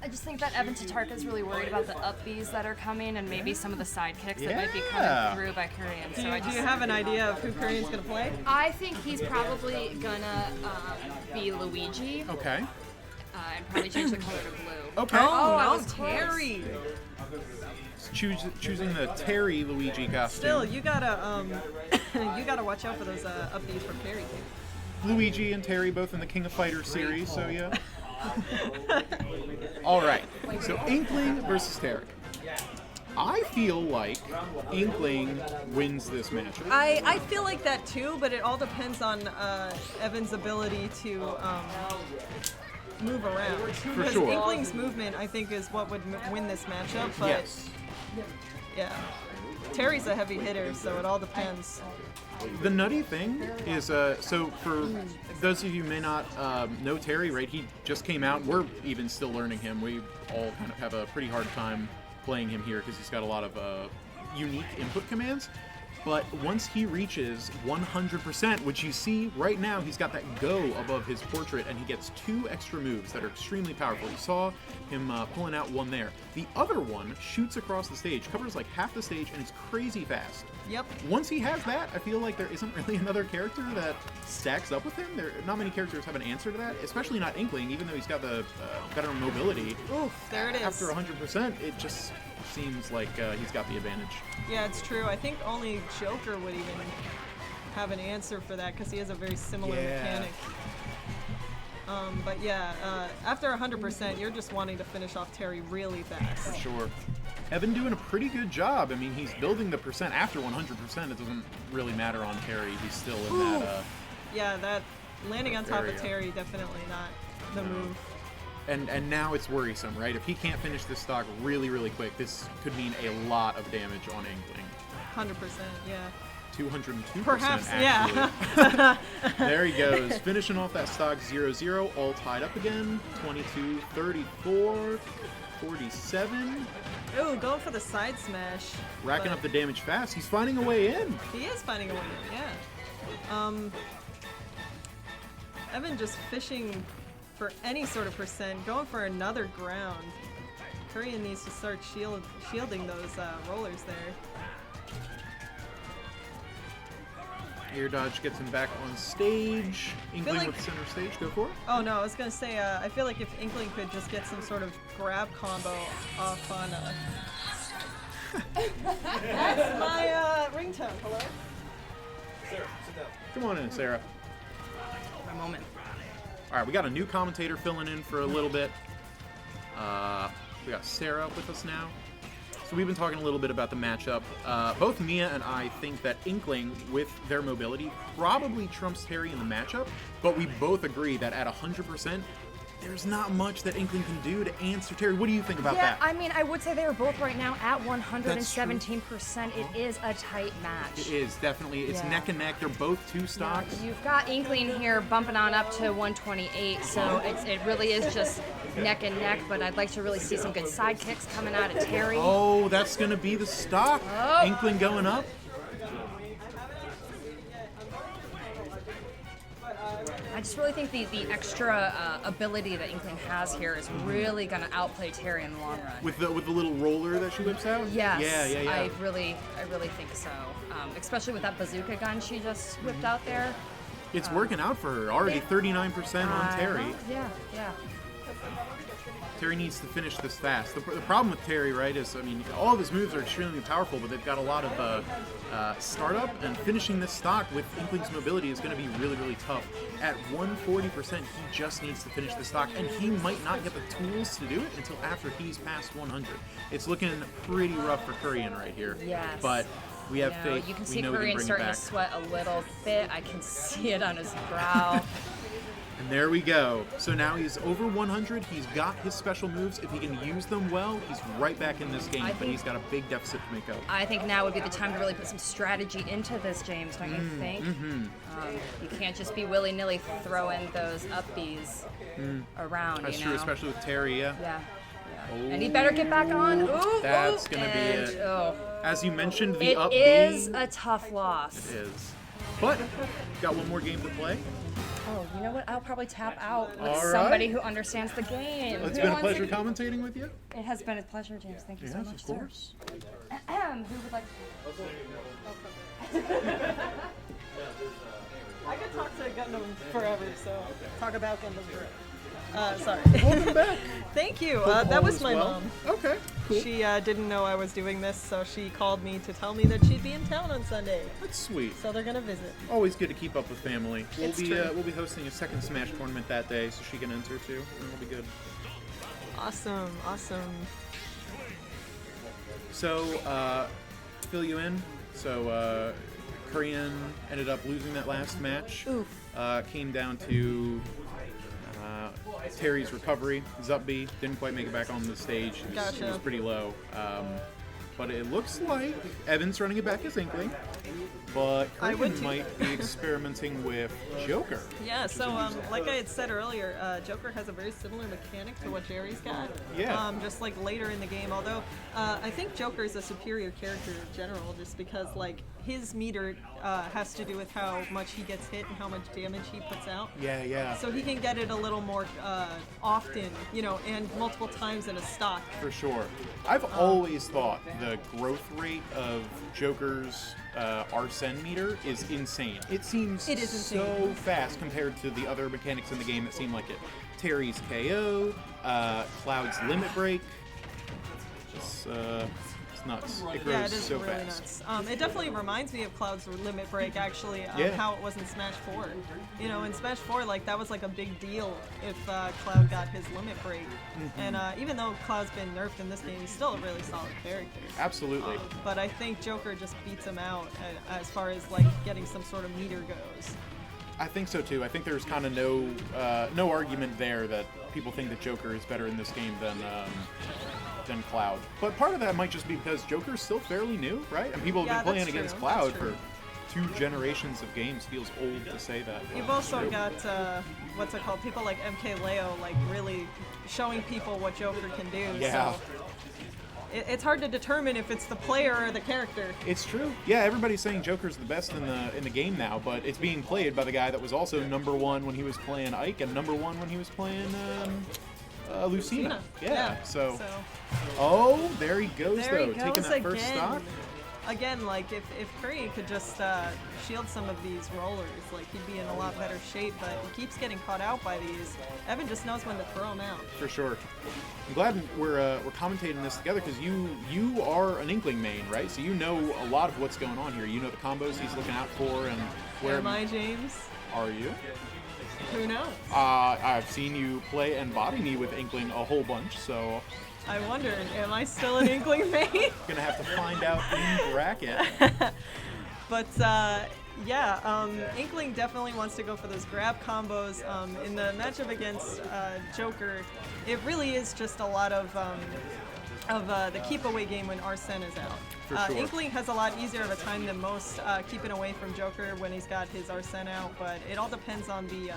I just think that Evan Tatarka is really worried about the up Bs that are coming and maybe some of the sidekicks that might be coming through by Kurian. Do you have an idea of who Kurian's going to play? I think he's probably gonna be Luigi. Okay. And probably change the color to blue. Okay. Oh, no, Terry. Choosing the Terry Luigi costume. Still, you gotta you gotta watch out for those upbeats from Terry too. Luigi and Terry both in the King of Fighters series, so yeah. All right. So Inkling versus Terry. I feel like Inkling wins this matchup. I feel like that too, but it all depends on Evan's ability to move around. Because sure. Inkling's movement, I think, is what would win this matchup. But Yes. yeah, Terry's a heavy hitter, so it all depends. The nutty thing is, so for those of you who may not know Terry, right, he just came out. We're even still learning him. We all kind of have a pretty hard time playing him here because he's got a lot of unique input commands. But once he reaches 100%, which you see right now, he's got that go above his portrait, and he gets 2 extra moves that are extremely powerful. You saw him pulling out one there. The other one shoots across the stage, covers like half the stage, and it's crazy fast. Yep. Once he has that, I feel like there isn't really another character that stacks up with him. Not many characters have an answer to that, especially not Inkling, even though he's got the better mobility. Oof, there it is. After 100%, it just seems like he's got the advantage. Yeah, it's true. I think only Joker would even have an answer for that because he has a very similar mechanic. But yeah, after 100%, you're just wanting to finish off Terry really fast. For sure. Evan doing a pretty good job. I mean, he's building the percent after 100%. It doesn't really matter on Terry. He's still in that. Yeah, that landing on top of Terry, definitely not the move. And now it's worrisome, right? If he can't finish this stock really, really quick, this could mean a lot of damage on Inkling. 100%, yeah. 202%, Perhaps, actually. yeah. There he goes, finishing off that stock 0-0, all tied up again. 22, 34, 47. Ooh, going for the side smash. Racking up the damage fast. He's finding a way in. He is finding a way in, yeah. Evan just fishing for any sort of percent, going for another ground. Kurian needs to start shielding those rollers there. Air dodge gets him back on stage. Inkling with center stage. Go for it. Oh no, I was gonna say, I feel like if Inkling could just get some sort of grab combo off on That's my ringtone. Hello? Sarah, sit down. Come on in, Sarah. My moment. All right, we got a new commentator filling in for a little bit. We got Sarah with us now. So we've been talking a little bit about the matchup. Both Mia and I think that Inkling, with their mobility, probably trumps Terry in the matchup, but we both agree that at 100%, there's not much that Inkling can do to answer Terry. What do you think about that? Yeah, I mean, I would say they are both right now at 117%. It is a tight match. It is, definitely. It's neck and neck. They're both 2 stocks. Yeah, you've got Inkling here bumping on up to 128, so it really is just neck and neck, but I'd like to really see some good sidekicks coming out of Terry. Oh, that's going to be the stock. Oh. Inkling going up. I just really think the extra ability that Inkling has here is really going to outplay Terry in the long run. With the little roller that she whips out? Yes. Yeah. I really think so. Especially with that bazooka gun she just whipped out there. It's working out for her. Already 39% on Terry. Yeah. Terry needs to finish this fast. The problem with Terry, right, is, I mean, all of his moves are extremely powerful, but they've got a lot of startup, and finishing this stock with Inkling's mobility is going to be really, really tough. At 140%, he just needs to finish the stock, and he might not get the tools to do it until after he's past 100. It's looking pretty rough for Kurian right here. Yes. But we have faith. You can see we know we can Kurian bring starting it to back. sweat a little bit. I can see it on his brow. And there we go. So now he's over 100. He's got his special moves. If he can use them well, he's right back in this game. But he's got a big deficit to make up. I think now would be the time to really put some strategy into this, James, don't you think? You can't just be willy-nilly throwing those up-Bs around, That's you true, know? especially with Terry, yeah. Yeah. And he better get back on. Ooh, That's going to be and, it. Oh. As you mentioned, the up B. It is a tough loss. It is. But, got one more game to play. Oh, you know what? I'll probably tap out with All somebody right. who understands the game. It's Who been a wants pleasure to- commentating with you. It has been a pleasure, James. Thank you so Yes, much, of sir. course. Who would like I could talk to Gundam forever, so talk about Gundam forever. Sorry. Welcome back. Thank you. Hope all That was is my well. mom. Okay, cool. She didn't know I was doing this, so she called me to tell me that she'd be in town on Sunday. That's sweet. So they're gonna visit. Always good to keep up with family. It's true. We'll be hosting a second Smash tournament that day, so she can enter too, and it'll be good. Awesome, awesome. So, fill you in. So, Korean ended up losing that last match. Oof. Came down to Terry's recovery. Zupby didn't quite make it back on the stage. It was Gotcha. pretty low. But it looks like Evan's running it back as Inkling. But I would Korean too. might be experimenting with Joker. Yeah, so like I had said earlier, Joker has a very similar mechanic to what Jerry's got. Yeah. Just like later in the game, although I think Joker is a superior character in general, just because like his meter has to do with how much he gets hit and how much damage he puts out. Yeah, yeah. So he can get it a little more often, you know, and multiple times in a stock. For sure. I've always thought the growth rate of Joker's Arsene meter is insane. It seems It is so insane. fast compared to the other mechanics in the game that seem like it. Terry's KO, Cloud's Limit Break. It's nuts. It grows Yeah, it is so really fast. nuts. It definitely reminds me of Cloud's Limit Break, actually, Yeah. how it was in Smash 4. You know, in Smash 4, like, that was like a big deal if Cloud got his Limit Break. Mm-hmm. And even though Cloud's been nerfed in this game, he's still a really solid character. Absolutely. But I think Joker just beats him out as far as, like, getting some sort of meter goes. I think so too. I think there's kind of no argument there that people think that Joker is better in this game than Cloud. But part of that might just be because Joker's still fairly new, right? And people have Yeah, been playing that's against true. Cloud That's true. for 2 generations of games. Feels old to say that. but You've also true. got, what's it called, people like MK Leo, like, really showing people what Joker can do. Yeah. So it's hard to determine if it's the player or the character. It's true. Yeah, everybody's saying Joker's the best in the game now, but it's being played by the guy that was also #1 when he was playing Ike and #1 when he was playing Lucina. Yeah. So. Oh, there he goes There he though, goes taking that again. first stock. Again, like if Curry could just shield some of these rollers, like he'd be in a lot better shape. But he keeps getting caught out by these. Evan just knows when to throw them out. For sure. I'm glad we're commentating this together because you are an Inkling main, right? So you know a lot of what's going on here. You know the combos he's looking out for and where. Am I, James? Are you? Who knows? I've seen you play and body me with Inkling a whole bunch, so I wonder, am I still an Inkling main? gonna have to find out in bracket. But yeah, Inkling definitely wants to go for those grab combos. In the matchup against Joker, it really is just a lot of the keep away game when Arsene is out. For sure. Inkling has a lot easier of a time than most keeping away from Joker when he's got his Arsene out, but it all depends on the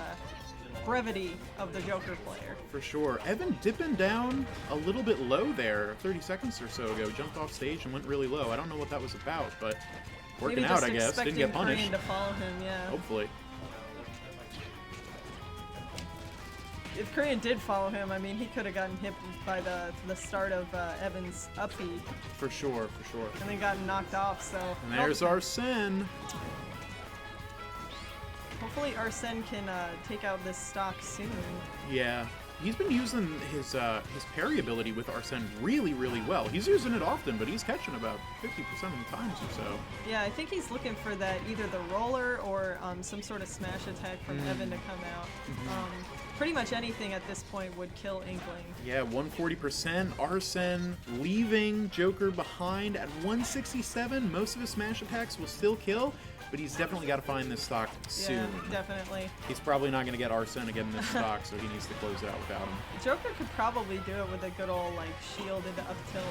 brevity of the Joker player. For sure. Evan dipping down a little bit low there 30 seconds or so ago. Jumped off stage and went really low. I don't know what that was about, but working Maybe out, just I guess. Didn't get expecting punished. Korean to follow him, yeah. Hopefully. If Korean did follow him, I mean, he could have gotten hit by the start of Evan's up B For sure, for sure. and then gotten knocked off, so... And there's Arsene. Hopefully Arsene can take out this stock soon. Yeah. He's been using his parry ability with Arsene really, really well. He's using it often, but he's catching about 50% of the times or so. Yeah, I think he's looking for that, either the roller or some sort of smash attack from Evan to come out. Pretty much anything at this point would kill Inkling. Yeah, 140%. Arsene leaving Joker behind at 167. Most of his smash attacks will still kill, but he's definitely got to find this stock soon. Yeah, definitely. He's probably not going to get Arsene again in this stock, so he needs to close it out without him. Joker could probably do it with a good old like shield into up tilt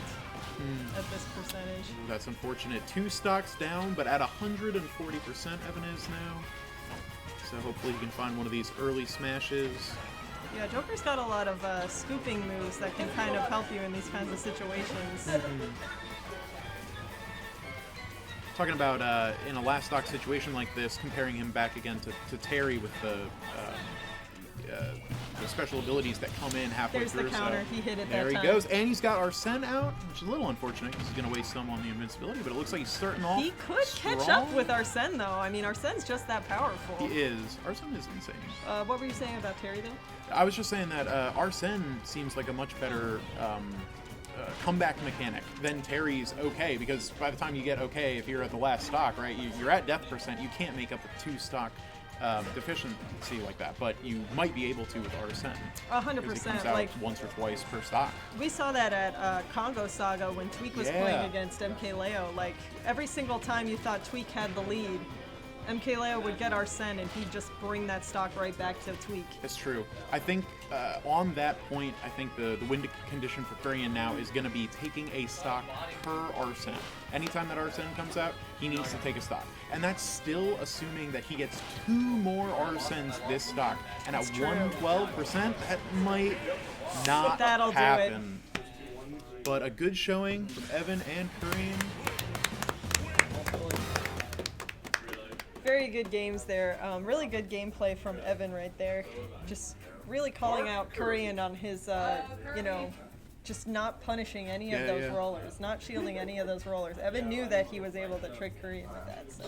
at this percentage. Ooh, that's unfortunate. 2 stocks down, but at 140% Evan is now. So hopefully he can find one of these early smashes. Yeah, Joker's got a lot of scooping moves that can kind of help you in these kinds of situations. talking about in a last stock situation like this, comparing him back again to Terry with the special abilities that come in halfway There's through. the counter. So He hit it there that he time. goes, and he's got Arsene out, which is a little unfortunate because he's going to waste some on the invincibility. But it looks like he's starting off. He could catch strong. up with Arsene, though. I mean, Arsene's just that powerful. He is. Arsene is insane. What were you saying about Terry, then? I was just saying that Arsene seems like a much better comeback mechanic than Terry's okay, because by the time you get okay, if you're at the last stock, right, you're at death %, you can't make up a 2-stock deficiency like that, but you might be able to with Arsene. 100%. Because he comes out Like, once or twice per stock. we saw that at Congo Saga when Tweak was Yeah. playing against MKLeo. Like, every single time you thought Tweak had the lead, MKLeo would get Arsene and he'd just bring that stock right back to Tweak. It's true. I think on that point, I think the win condition for Kurian now is going to be taking a stock per Arsene. Anytime that Arsene comes out, he needs to take a stock. And that's still assuming that he gets 2 more Arsenes this stock. And at That's true. 112%, that might not That'll do it. happen. But a good showing from Evan and Kurian. Very good games there. Really good gameplay from Evan right there. Just really calling out Kurian on his, just not punishing any of those rollers, not shielding any of those rollers. Evan knew that he was able to trick Kurian with that. So.